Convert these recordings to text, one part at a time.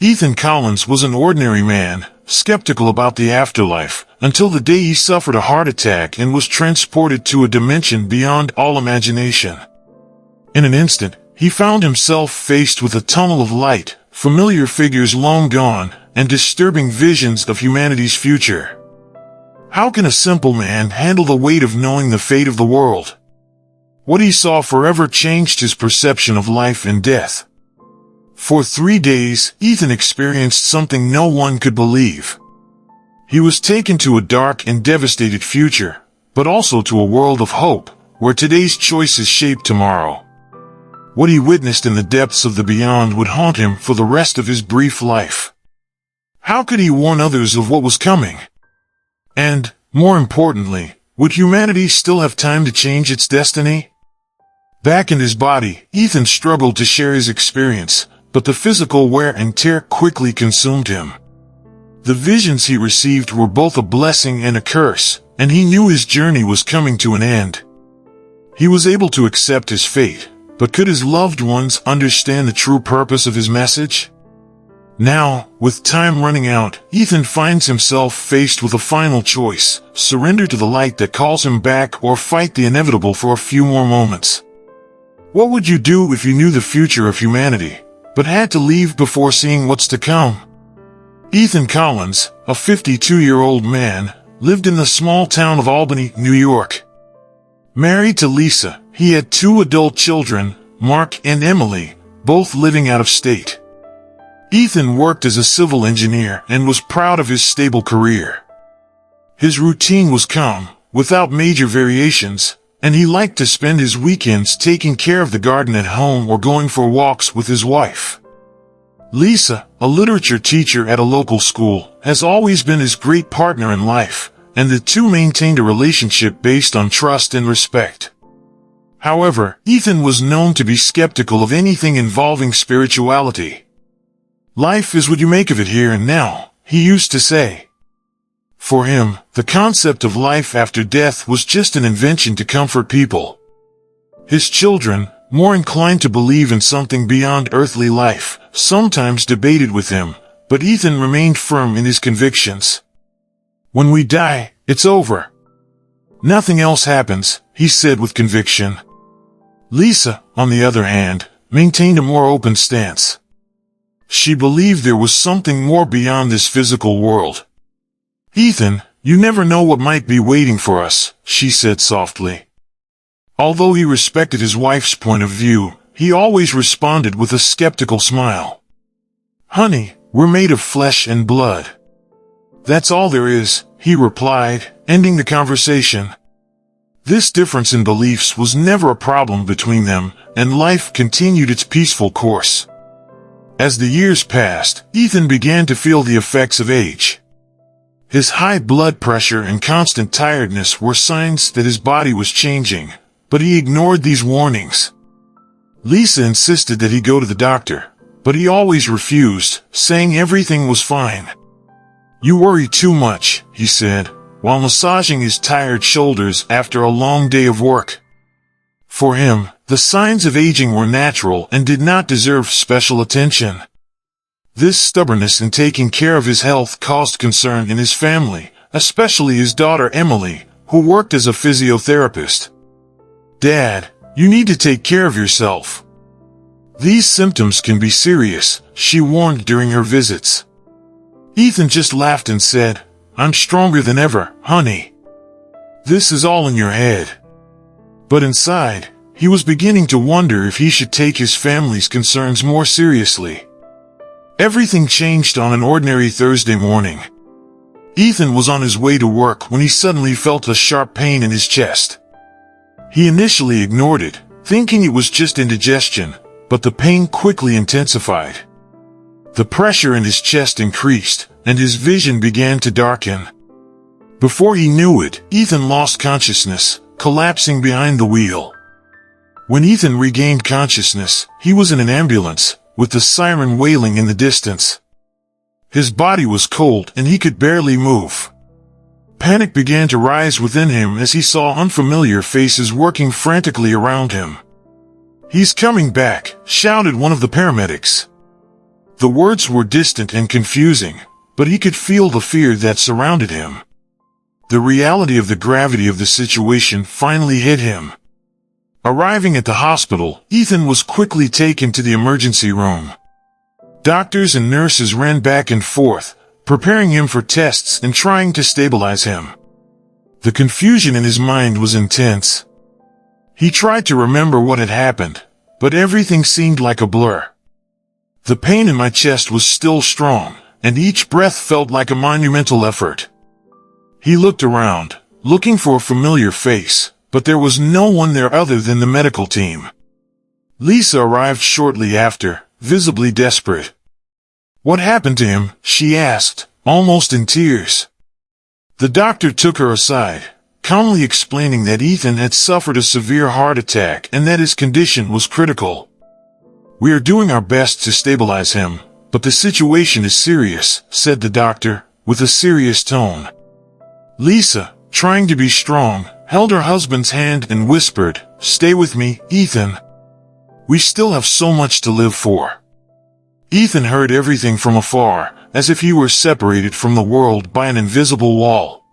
Ethan Collins was an ordinary man, skeptical about the afterlife, until the day he suffered a heart attack and was transported to a dimension beyond all imagination. In an instant, he found himself faced with a tunnel of light, familiar figures long gone, and disturbing visions of humanity's future. How can a simple man handle the weight of knowing the fate of the world? What he saw forever changed his perception of life and death. For 3 days, Ethan experienced something no one could believe. He was taken to a dark and devastated future, but also to a world of hope, where today's choices shape tomorrow. What he witnessed in the depths of the beyond would haunt him for the rest of his brief life. How could he warn others of what was coming? And, more importantly, would humanity still have time to change its destiny? Back in his body, Ethan struggled to share his experience, but the physical wear and tear quickly consumed him. The visions he received were both a blessing and a curse, and he knew his journey was coming to an end. He was able to accept his fate, but could his loved ones understand the true purpose of his message? Now, with time running out, Ethan finds himself faced with a final choice: surrender to the light that calls him back or fight the inevitable for a few more moments. What would you do if you knew the future of humanity, but had to leave before seeing what's to come? Ethan Collins, a 52-year-old man, lived in the small town of Albany, New York. Married to Lisa, he had 2 adult children, Mark and Emily, both living out of state. Ethan worked as a civil engineer and was proud of his stable career. His routine was calm, without major variations, and he liked to spend his weekends taking care of the garden at home or going for walks with his wife. Lisa, a literature teacher at a local school, has always been his great partner in life, and the two maintained a relationship based on trust and respect. However, Ethan was known to be skeptical of anything involving spirituality. "Life is what you make of it here and now," he used to say. For him, the concept of life after death was just an invention to comfort people. His children, more inclined to believe in something beyond earthly life, sometimes debated with him, but Ethan remained firm in his convictions. "When we die, it's over. Nothing else happens," he said with conviction. Lisa, on the other hand, maintained a more open stance. She believed there was something more beyond this physical world. "Ethan, you never know what might be waiting for us," she said softly. Although he respected his wife's point of view, he always responded with a skeptical smile. "Honey, we're made of flesh and blood. That's all there is," he replied, ending the conversation. This difference in beliefs was never a problem between them, and life continued its peaceful course. As the years passed, Ethan began to feel the effects of age. His high blood pressure and constant tiredness were signs that his body was changing, but he ignored these warnings. Lisa insisted that he go to the doctor, but he always refused, saying everything was fine. "You worry too much," he said, while massaging his tired shoulders after a long day of work. For him, the signs of aging were natural and did not deserve special attention. This stubbornness in taking care of his health caused concern in his family, especially his daughter Emily, who worked as a physiotherapist. "Dad, you need to take care of yourself. These symptoms can be serious," she warned during her visits. Ethan just laughed and said, "I'm stronger than ever, honey. This is all in your head." But inside, he was beginning to wonder if he should take his family's concerns more seriously. Everything changed on an ordinary Thursday morning. Ethan was on his way to work when he suddenly felt a sharp pain in his chest. He initially ignored it, thinking it was just indigestion, but the pain quickly intensified. The pressure in his chest increased, and his vision began to darken. Before he knew it, Ethan lost consciousness, collapsing behind the wheel. When Ethan regained consciousness, he was in an ambulance, with the siren wailing in the distance. His body was cold and he could barely move. Panic began to rise within him as he saw unfamiliar faces working frantically around him. "He's coming back," shouted one of the paramedics. The words were distant and confusing, but he could feel the fear that surrounded him. The reality of the gravity of the situation finally hit him. Arriving at the hospital, Ethan was quickly taken to the emergency room. Doctors and nurses ran back and forth, preparing him for tests and trying to stabilize him. The confusion in his mind was intense. He tried to remember what had happened, but everything seemed like a blur. The pain in my chest was still strong, and each breath felt like a monumental effort. He looked around, looking for a familiar face, but there was no one there other than the medical team. Lisa arrived shortly after, visibly desperate. "What happened to him?" she asked, almost in tears. The doctor took her aside, calmly explaining that Ethan had suffered a severe heart attack and that his condition was critical. "We are doing our best to stabilize him, but the situation is serious," said the doctor, with a serious tone. Lisa, trying to be strong, held her husband's hand and whispered, "Stay with me, Ethan. We still have so much to live for." Ethan heard everything from afar, as if he were separated from the world by an invisible wall.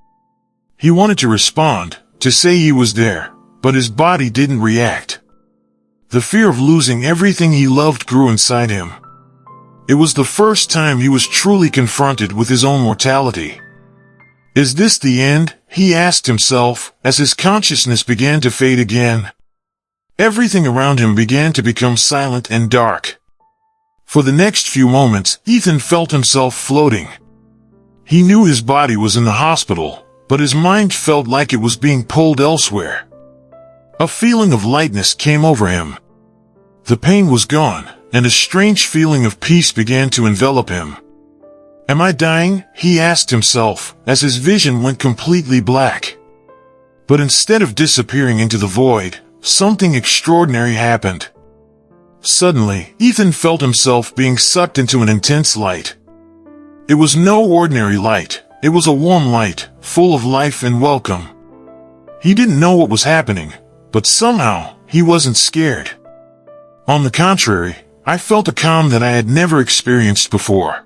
He wanted to respond, to say he was there, but his body didn't react. The fear of losing everything he loved grew inside him. It was the first time he was truly confronted with his own mortality. "Is this the end?" he asked himself, as his consciousness began to fade again. Everything around him began to become silent and dark. For the next few moments, Ethan felt himself floating. He knew his body was in the hospital, but his mind felt like it was being pulled elsewhere. A feeling of lightness came over him. The pain was gone, and a strange feeling of peace began to envelop him. "Am I dying?" he asked himself, as his vision went completely black. But instead of disappearing into the void, something extraordinary happened. Suddenly, Ethan felt himself being sucked into an intense light. It was no ordinary light. It was a warm light, full of life and welcome. He didn't know what was happening, but somehow, he wasn't scared. On the contrary, I felt a calm that I had never experienced before.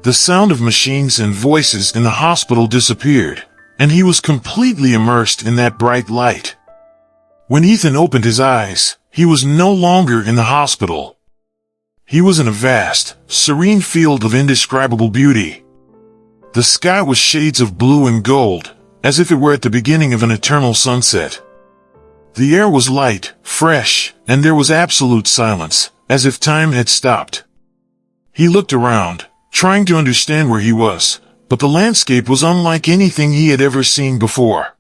The sound of machines and voices in the hospital disappeared, and he was completely immersed in that bright light. When Ethan opened his eyes, he was no longer in the hospital. He was in a vast, serene field of indescribable beauty. The sky was shades of blue and gold, as if it were at the beginning of an eternal sunset. The air was light, fresh, and there was absolute silence, as if time had stopped. He looked around, trying to understand where he was, but the landscape was unlike anything he had ever seen before.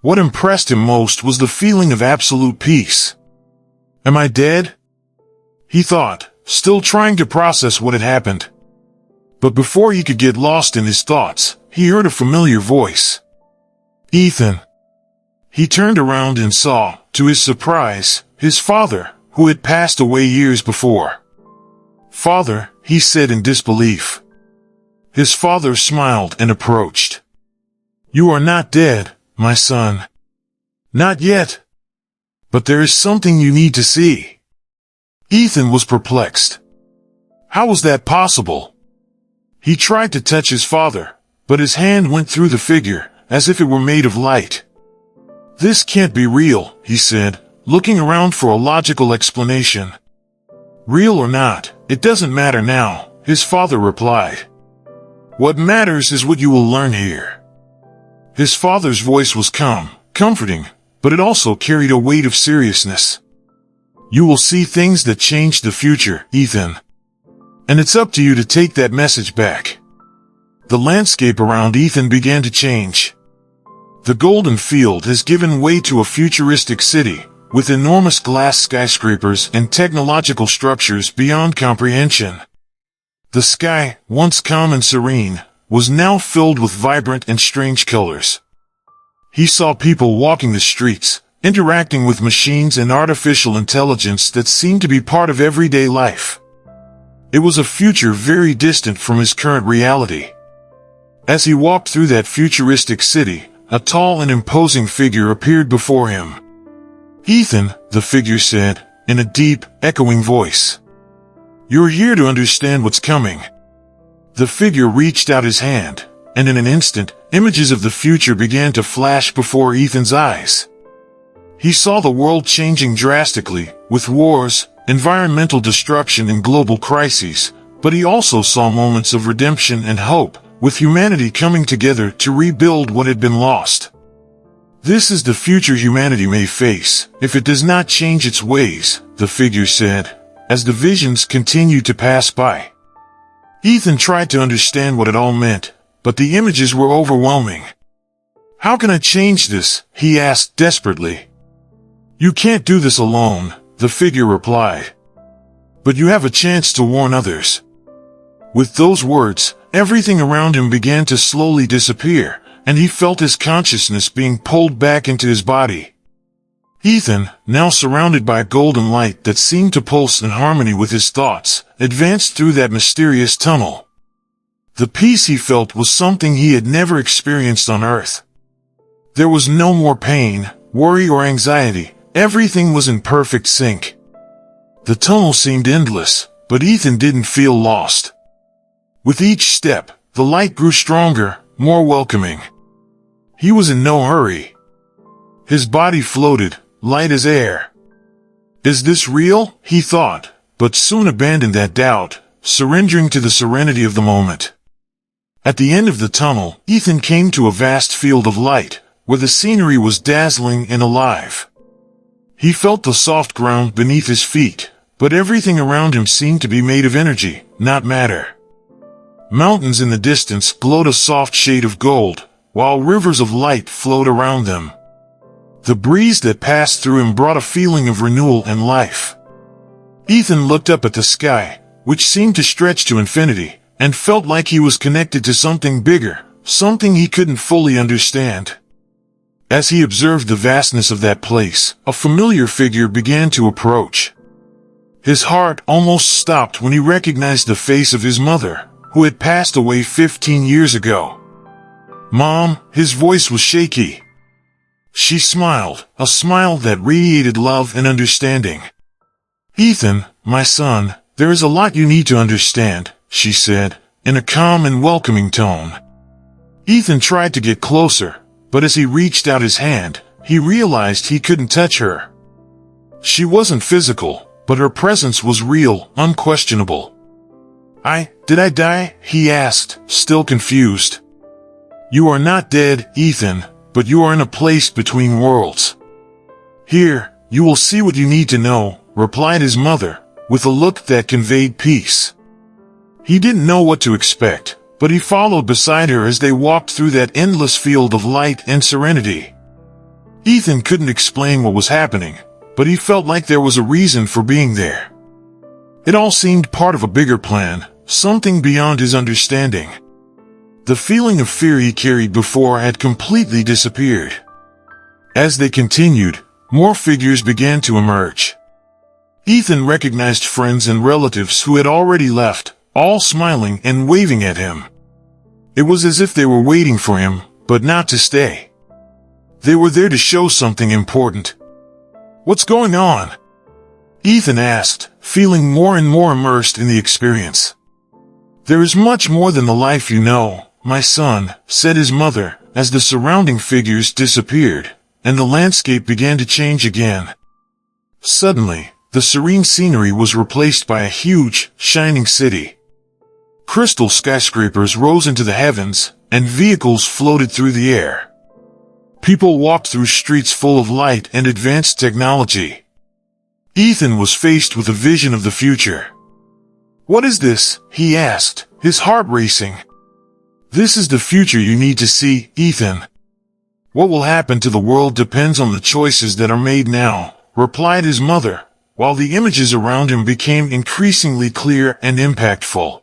What impressed him most was the feeling of absolute peace. "Am I dead?" he thought, still trying to process what had happened. But before he could get lost in his thoughts, he heard a familiar voice. "Ethan." He turned around and saw, to his surprise, his father, who had passed away years before. "Father," he said in disbelief. His father smiled and approached. "You are not dead, my son." "Not yet. But there is something you need to see." Ethan was perplexed. How was that possible? He tried to touch his father, but his hand went through the figure, as if it were made of light. "This can't be real," he said, looking around for a logical explanation. "Real or not, it doesn't matter now," his father replied. "What matters is what you will learn here." His father's voice was calm, comforting, but it also carried a weight of seriousness. "You will see things that change the future, Ethan. And it's up to you to take that message back." The landscape around Ethan began to change. The golden field has given way to a futuristic city, with enormous glass skyscrapers and technological structures beyond comprehension. The sky, once calm and serene, was now filled with vibrant and strange colors. He saw people walking the streets, interacting with machines and artificial intelligence that seemed to be part of everyday life. It was a future very distant from his current reality. As he walked through that futuristic city, a tall and imposing figure appeared before him. "Ethan," the figure said, in a deep, echoing voice. You're here to understand what's coming. The figure reached out his hand, and in an instant, images of the future began to flash before Ethan's eyes. He saw the world changing drastically, with wars, environmental destruction and global crises, but he also saw moments of redemption and hope, with humanity coming together to rebuild what had been lost. This is the future humanity may face, if it does not change its ways, the figure said, as the visions continued to pass by. Ethan tried to understand what it all meant, but the images were overwhelming. How can I change this? He asked desperately. You can't do this alone, the figure replied. But you have a chance to warn others. With those words, everything around him began to slowly disappear, and he felt his consciousness being pulled back into his body. Ethan, now surrounded by a golden light that seemed to pulse in harmony with his thoughts, advanced through that mysterious tunnel. The peace he felt was something he had never experienced on Earth. There was no more pain, worry, or anxiety. Everything was in perfect sync. The tunnel seemed endless, but Ethan didn't feel lost. With each step, the light grew stronger, more welcoming. He was in no hurry. His body floated, light as air. Is this real? He thought, but soon abandoned that doubt, surrendering to the serenity of the moment. At the end of the tunnel, Ethan came to a vast field of light, where the scenery was dazzling and alive. He felt the soft ground beneath his feet, but everything around him seemed to be made of energy, not matter. Mountains in the distance glowed a soft shade of gold, while rivers of light flowed around them. The breeze that passed through him brought a feeling of renewal and life. Ethan looked up at the sky, which seemed to stretch to infinity, and felt like he was connected to something bigger, something he couldn't fully understand. As he observed the vastness of that place, a familiar figure began to approach. His heart almost stopped when he recognized the face of his mother, who had passed away 15 years ago. Mom, his voice was shaky. She smiled, a smile that radiated love and understanding. Ethan, my son, there is a lot you need to understand, she said, in a calm and welcoming tone. Ethan tried to get closer, but as he reached out his hand, he realized he couldn't touch her. She wasn't physical, but her presence was real, unquestionable. Did I die? He asked, still confused. You are not dead, Ethan, but you are in a place between worlds. Here, you will see what you need to know, replied his mother, with a look that conveyed peace. He didn't know what to expect, but he followed beside her as they walked through that endless field of light and serenity. Ethan couldn't explain what was happening, but he felt like there was a reason for being there. It all seemed part of a bigger plan, something beyond his understanding. The feeling of fear he carried before had completely disappeared. As they continued, more figures began to emerge. Ethan recognized friends and relatives who had already left, all smiling and waving at him. It was as if they were waiting for him, but not to stay. They were there to show something important. What's going on? Ethan asked, feeling more and more immersed in the experience. There is much more than the life you know, my son, said his mother, as the surrounding figures disappeared, and the landscape began to change again. Suddenly, the serene scenery was replaced by a huge, shining city. Crystal skyscrapers rose into the heavens, and vehicles floated through the air. People walked through streets full of light and advanced technology. Ethan was faced with a vision of the future. What is this? He asked, his heart racing. This is the future you need to see, Ethan. What will happen to the world depends on the choices that are made now, replied his mother, while the images around him became increasingly clear and impactful.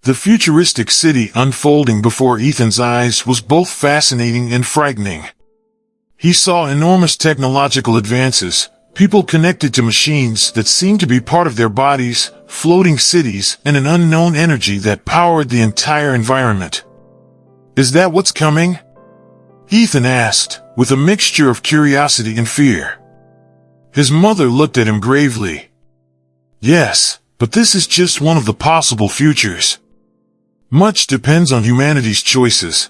The futuristic city unfolding before Ethan's eyes was both fascinating and frightening. He saw enormous technological advances, people connected to machines that seemed to be part of their bodies, floating cities, and an unknown energy that powered the entire environment. Is that what's coming? Ethan asked, with a mixture of curiosity and fear. His mother looked at him gravely. Yes, but this is just one of the possible futures. Much depends on humanity's choices.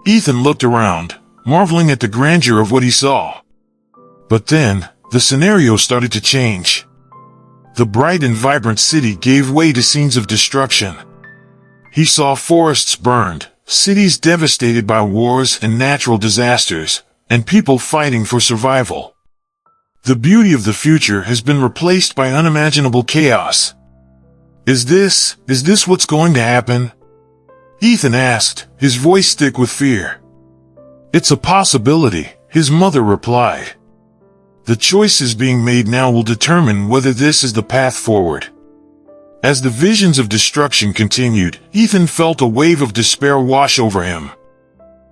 Ethan looked around, marveling at the grandeur of what he saw. But then, the scenario started to change. The bright and vibrant city gave way to scenes of destruction. He saw forests burned, cities devastated by wars and natural disasters, and people fighting for survival. The beauty of the future has been replaced by unimaginable chaos. Is this what's going to happen? Ethan asked, his voice thick with fear. It's a possibility, his mother replied. The choices being made now will determine whether this is the path forward. As the visions of destruction continued, Ethan felt a wave of despair wash over him.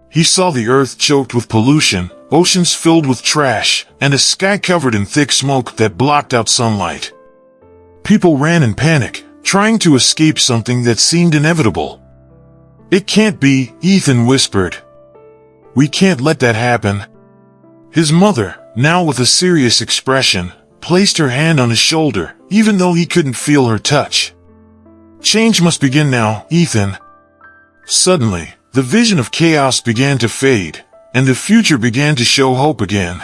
He saw the earth choked with pollution, oceans filled with trash, and a sky covered in thick smoke that blocked out sunlight. People ran in panic, trying to escape something that seemed inevitable. It can't be, Ethan whispered. We can't let that happen. His mother, now with a serious expression, placed her hand on his shoulder, even though he couldn't feel her touch. Change must begin now, Ethan. Suddenly, the vision of chaos began to fade, and the future began to show hope again.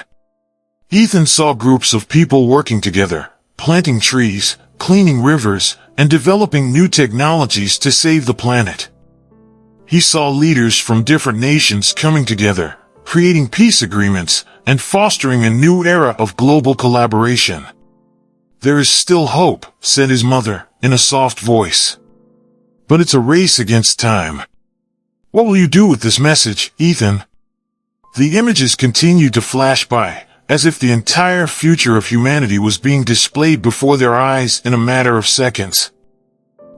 Ethan saw groups of people working together, planting trees, cleaning rivers, and developing new technologies to save the planet. He saw leaders from different nations coming together, creating peace agreements, and fostering a new era of global collaboration. There is still hope, said his mother, in a soft voice. But it's a race against time. What will you do with this message, Ethan? The images continued to flash by, as if the entire future of humanity was being displayed before their eyes in a matter of seconds.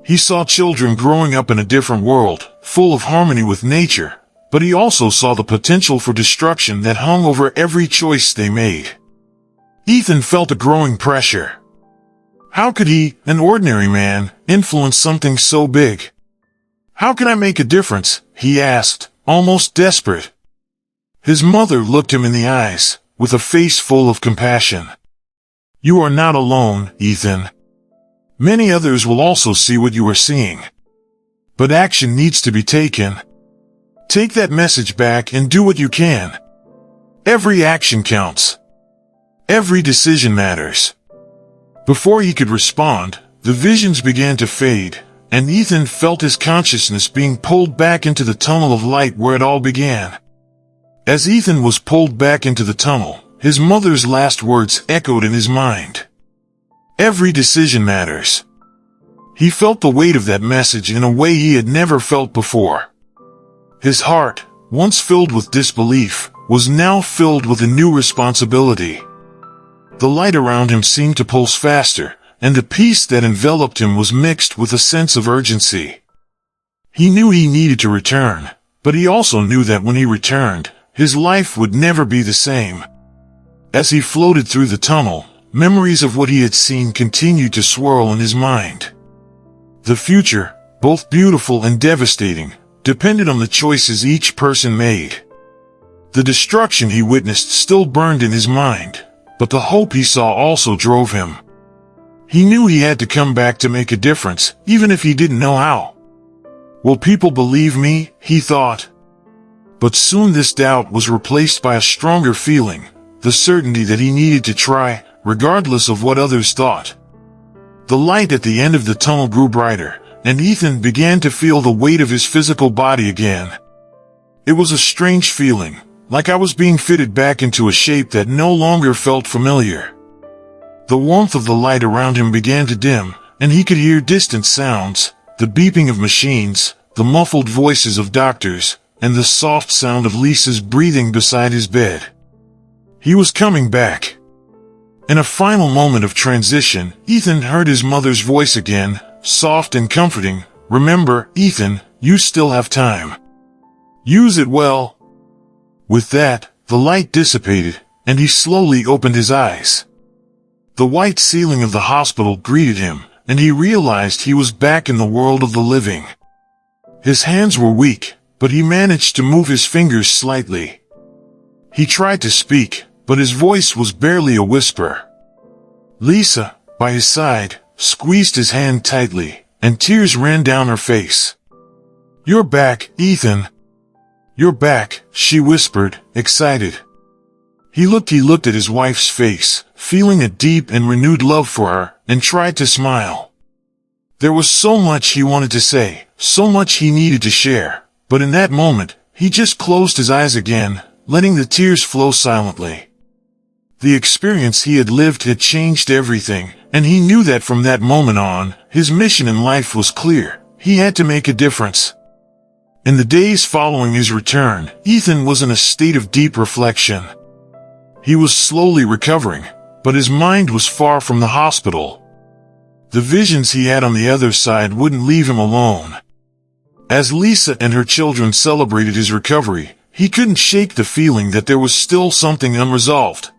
He saw children growing up in a different world, full of harmony with nature, but he also saw the potential for destruction that hung over every choice they made. Ethan felt a growing pressure. How could he, an ordinary man, influence something so big? How can I make a difference? He asked, almost desperate. His mother looked him in the eyes, with a face full of compassion. You are not alone, Ethan. Many others will also see what you are seeing. But action needs to be taken. Take that message back and do what you can. Every action counts. Every decision matters. Before he could respond, the visions began to fade, and Ethan felt his consciousness being pulled back into the tunnel of light where it all began. As Ethan was pulled back into the tunnel, his mother's last words echoed in his mind. Every decision matters. He felt the weight of that message in a way he had never felt before. His heart, once filled with disbelief, was now filled with a new responsibility. The light around him seemed to pulse faster, and the peace that enveloped him was mixed with a sense of urgency. He knew he needed to return, but he also knew that when he returned, his life would never be the same. As he floated through the tunnel, memories of what he had seen continued to swirl in his mind. The future, both beautiful and devastating, depended on the choices each person made. The destruction he witnessed still burned in his mind, but the hope he saw also drove him. He knew he had to come back to make a difference, even if he didn't know how. Will people believe me? He thought. But soon this doubt was replaced by a stronger feeling, the certainty that he needed to try, regardless of what others thought. The light at the end of the tunnel grew brighter, and Ethan began to feel the weight of his physical body again. It was a strange feeling, like I was being fitted back into a shape that no longer felt familiar. The warmth of the light around him began to dim, and he could hear distant sounds, the beeping of machines, the muffled voices of doctors, and the soft sound of Lisa's breathing beside his bed. He was coming back. In a final moment of transition, Ethan heard his mother's voice again, soft and comforting. Remember, Ethan, you still have time. Use it well. With that, the light dissipated, and he slowly opened his eyes. The white ceiling of the hospital greeted him, and he realized he was back in the world of the living. His hands were weak, but he managed to move his fingers slightly. He tried to speak, but his voice was barely a whisper. Lisa, by his side, squeezed his hand tightly, and tears ran down her face. "You're back, Ethan. You're back," she whispered, excited. He looked at his wife's face, feeling a deep and renewed love for her, and tried to smile. There was so much he wanted to say, so much he needed to share, but in that moment, he just closed his eyes again, letting the tears flow silently. The experience he had lived had changed everything, and he knew that from that moment on, his mission in life was clear. He had to make a difference. In the days following his return, Ethan was in a state of deep reflection. He was slowly recovering, but his mind was far from the hospital. The visions he had on the other side wouldn't leave him alone. As Lisa and her children celebrated his recovery, he couldn't shake the feeling that there was still something unresolved.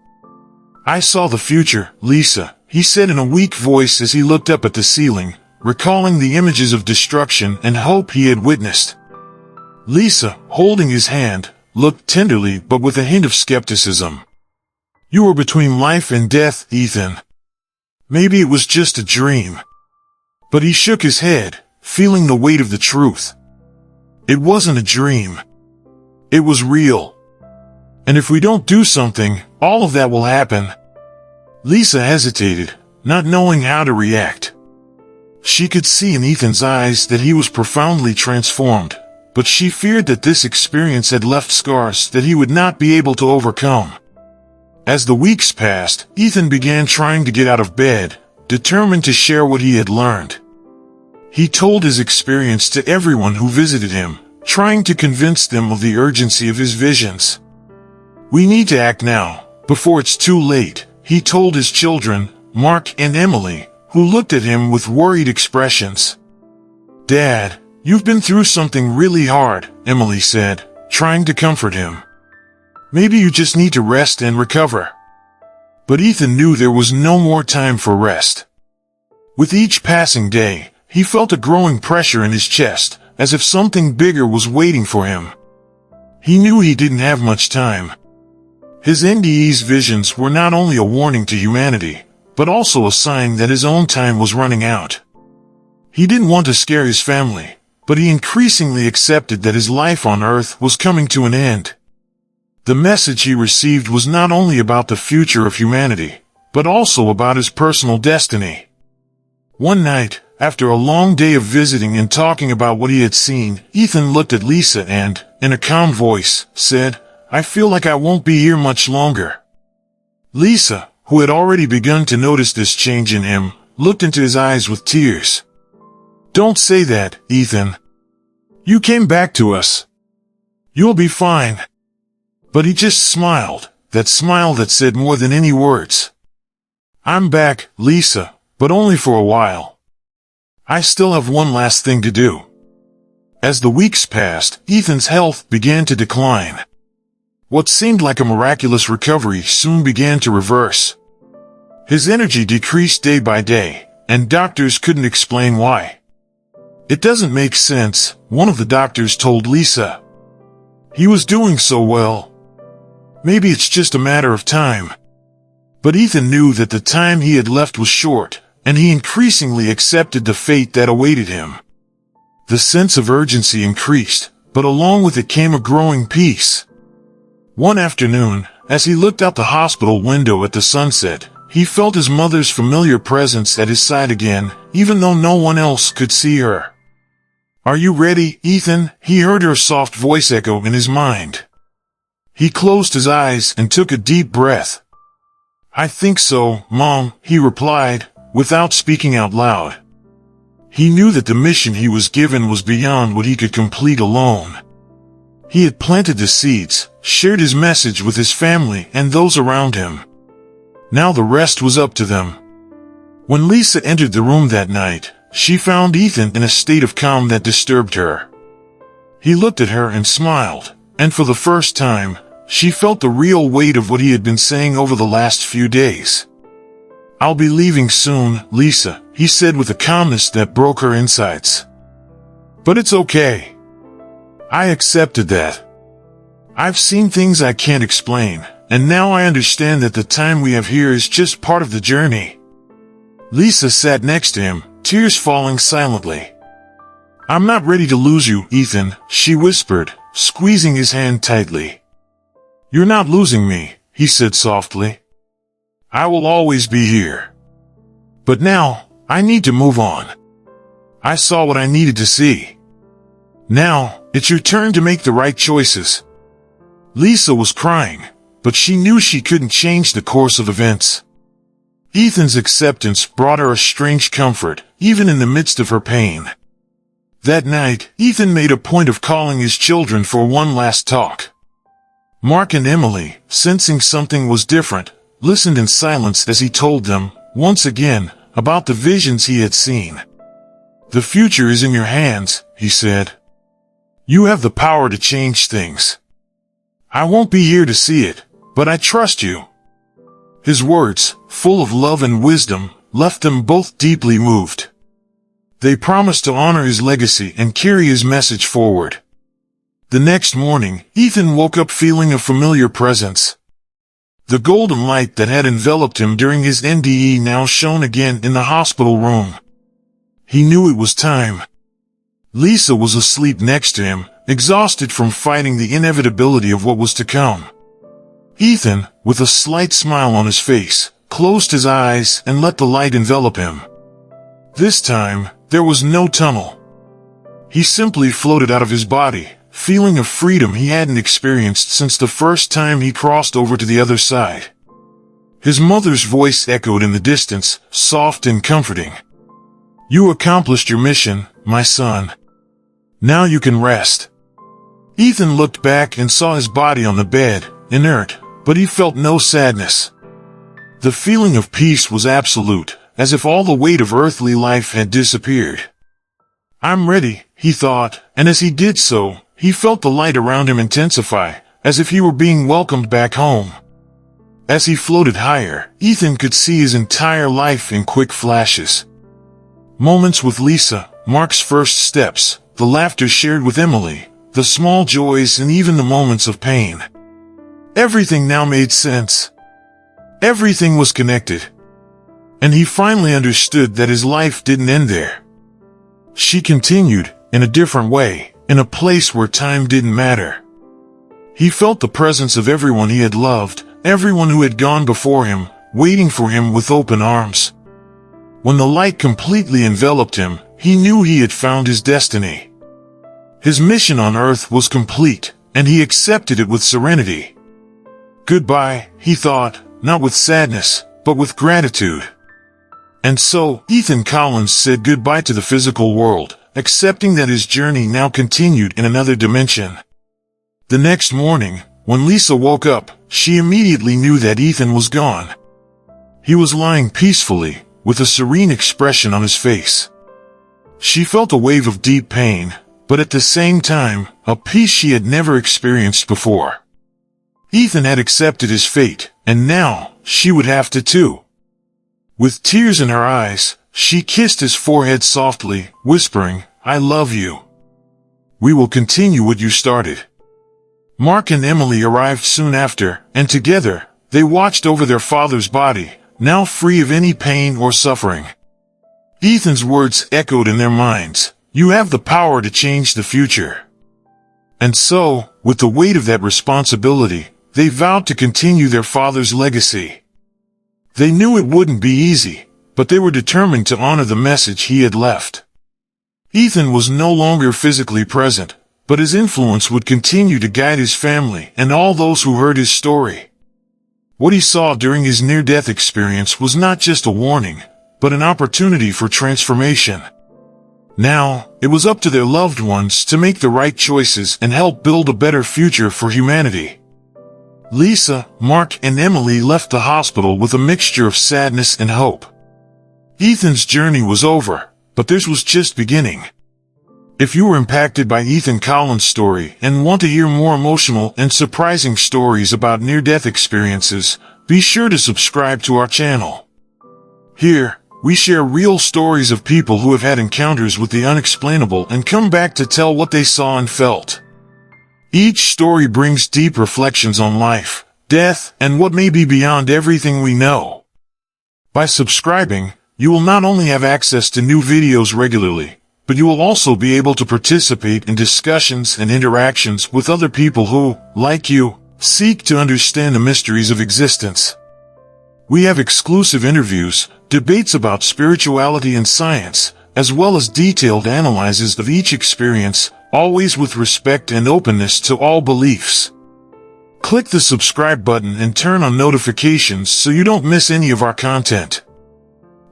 "I saw the future, Lisa," he said in a weak voice as he looked up at the ceiling, recalling the images of destruction and hope he had witnessed. Lisa, holding his hand, looked tenderly but with a hint of skepticism. "You were between life and death, Ethan. Maybe it was just a dream." But he shook his head, feeling the weight of the truth. It wasn't a dream. It was real. And if we don't do something, all of that will happen. Lisa hesitated, not knowing how to react. She could see in Ethan's eyes that he was profoundly transformed, but she feared that this experience had left scars that he would not be able to overcome. As the weeks passed, Ethan began trying to get out of bed, determined to share what he had learned. He told his experience to everyone who visited him, trying to convince them of the urgency of his visions. "We need to act now, before it's too late," he told his children, Mark and Emily, who looked at him with worried expressions. "Dad, you've been through something really hard," Emily said, trying to comfort him. "Maybe you just need to rest and recover." But Ethan knew there was no more time for rest. With each passing day, he felt a growing pressure in his chest, as if something bigger was waiting for him. He knew he didn't have much time. His NDE's visions were not only a warning to humanity, but also a sign that his own time was running out. He didn't want to scare his family, but he increasingly accepted that his life on Earth was coming to an end. The message he received was not only about the future of humanity, but also about his personal destiny. One night, after a long day of visiting and talking about what he had seen, Ethan looked at Lisa and, in a calm voice, said, "I feel like I won't be here much longer." Lisa, who had already begun to notice this change in him, looked into his eyes with tears. "Don't say that, Ethan. You came back to us. You'll be fine." But he just smiled, that smile that said more than any words. "I'm back, Lisa, but only for a while. I still have one last thing to do." As the weeks passed, Ethan's health began to decline. What seemed like a miraculous recovery soon began to reverse. His energy decreased day by day, and doctors couldn't explain why. "It doesn't make sense," one of the doctors told Lisa. "He was doing so well. Maybe it's just a matter of time." But Ethan knew that the time he had left was short, and he increasingly accepted the fate that awaited him. The sense of urgency increased, but along with it came a growing peace. One afternoon, as he looked out the hospital window at the sunset, he felt his mother's familiar presence at his side again, even though no one else could see her. "Are you ready, Ethan?" he heard her soft voice echo in his mind. He closed his eyes and took a deep breath. "I think so, Mom," he replied, without speaking out loud. He knew that the mission he was given was beyond what he could complete alone. He had planted the seeds, shared his message with his family and those around him. Now the rest was up to them. When Lisa entered the room that night, she found Ethan in a state of calm that disturbed her. He looked at her and smiled, and for the first time, she felt the real weight of what he had been saying over the last few days. "I'll be leaving soon, Lisa," he said with a calmness that broke her insides. "But it's okay. I accepted that. I've seen things I can't explain, and now I understand that the time we have here is just part of the journey." Lisa sat next to him, tears falling silently. "I'm not ready to lose you, Ethan," she whispered, squeezing his hand tightly. "You're not losing me," he said softly. "I will always be here. But now, I need to move on. I saw what I needed to see. Now, it's your turn to make the right choices." Lisa was crying, but she knew she couldn't change the course of events. Ethan's acceptance brought her a strange comfort, even in the midst of her pain. That night, Ethan made a point of calling his children for one last talk. Mark and Emily, sensing something was different, listened in silence as he told them, once again, about the visions he had seen. "The future is in your hands," he said. "You have the power to change things. I won't be here to see it, but I trust you." His words, full of love and wisdom, left them both deeply moved. They promised to honor his legacy and carry his message forward. The next morning, Ethan woke up feeling a familiar presence. The golden light that had enveloped him during his NDE now shone again in the hospital room. He knew it was time. Lisa was asleep next to him, exhausted from fighting the inevitability of what was to come. Ethan, with a slight smile on his face, closed his eyes and let the light envelop him. This time, there was no tunnel. He simply floated out of his body, feeling a freedom he hadn't experienced since the first time he crossed over to the other side. His mother's voice echoed in the distance, soft and comforting. "You accomplished your mission, my son. Now you can rest." Ethan looked back and saw his body on the bed, inert, but he felt no sadness. The feeling of peace was absolute, as if all the weight of earthly life had disappeared. "I'm ready," he thought, and as he did so, he felt the light around him intensify, as if he were being welcomed back home. As he floated higher, Ethan could see his entire life in quick flashes. Moments with Lisa, Mark's first steps, the laughter shared with Emily, the small joys and even the moments of pain. Everything now made sense. Everything was connected. And he finally understood that his life didn't end there. She continued, in a different way, in a place where time didn't matter. He felt the presence of everyone he had loved, everyone who had gone before him, waiting for him with open arms. When the light completely enveloped him, he knew he had found his destiny. His mission on Earth was complete, and he accepted it with serenity. Goodbye, he thought, not with sadness, but with gratitude. And so, Ethan Collins said goodbye to the physical world, accepting that his journey now continued in another dimension. The next morning, when Lisa woke up, she immediately knew that Ethan was gone. He was lying peacefully, with a serene expression on his face. She felt a wave of deep pain, but at the same time, a peace she had never experienced before. Ethan had accepted his fate, and now, she would have to too. With tears in her eyes, she kissed his forehead softly, whispering, "I love you. We will continue what you started." Mark and Emily arrived soon after, and together, they watched over their father's body, now free of any pain or suffering. Ethan's words echoed in their minds, "You have the power to change the future." And so, with the weight of that responsibility, they vowed to continue their father's legacy. They knew it wouldn't be easy, but they were determined to honor the message he had left. Ethan was no longer physically present, but his influence would continue to guide his family and all those who heard his story. What he saw during his near-death experience was not just a warning, but an opportunity for transformation. Now, it was up to their loved ones to make the right choices and help build a better future for humanity. Lisa, Mark, and Emily left the hospital with a mixture of sadness and hope. Ethan's journey was over, but theirs was just beginning. If you were impacted by Ethan Collins' story and want to hear more emotional and surprising stories about near-death experiences, be sure to subscribe to our channel. Here, we share real stories of people who have had encounters with the unexplainable and come back to tell what they saw and felt. Each story brings deep reflections on life, death, and what may be beyond everything we know. By subscribing, You will not only have access to new videos regularly, but you will also be able to participate in discussions and interactions with other people who, like you, seek to understand the mysteries of existence. We have exclusive interviews, debates about spirituality and science, as well as detailed analyses of each experience, always with respect and openness to all beliefs. Click the subscribe button and turn on notifications so you don't miss any of our content.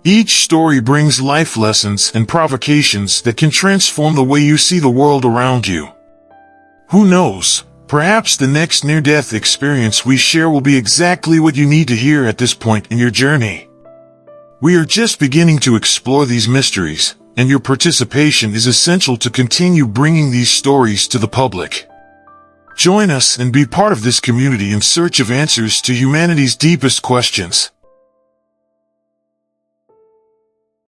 Each story brings life lessons and provocations that can transform the way you see the world around you. Who knows, perhaps the next near-death experience we share will be exactly what you need to hear at this point in your journey. We are just beginning to explore these mysteries, and your participation is essential to continue bringing these stories to the public. Join us and be part of this community in search of answers to humanity's deepest questions.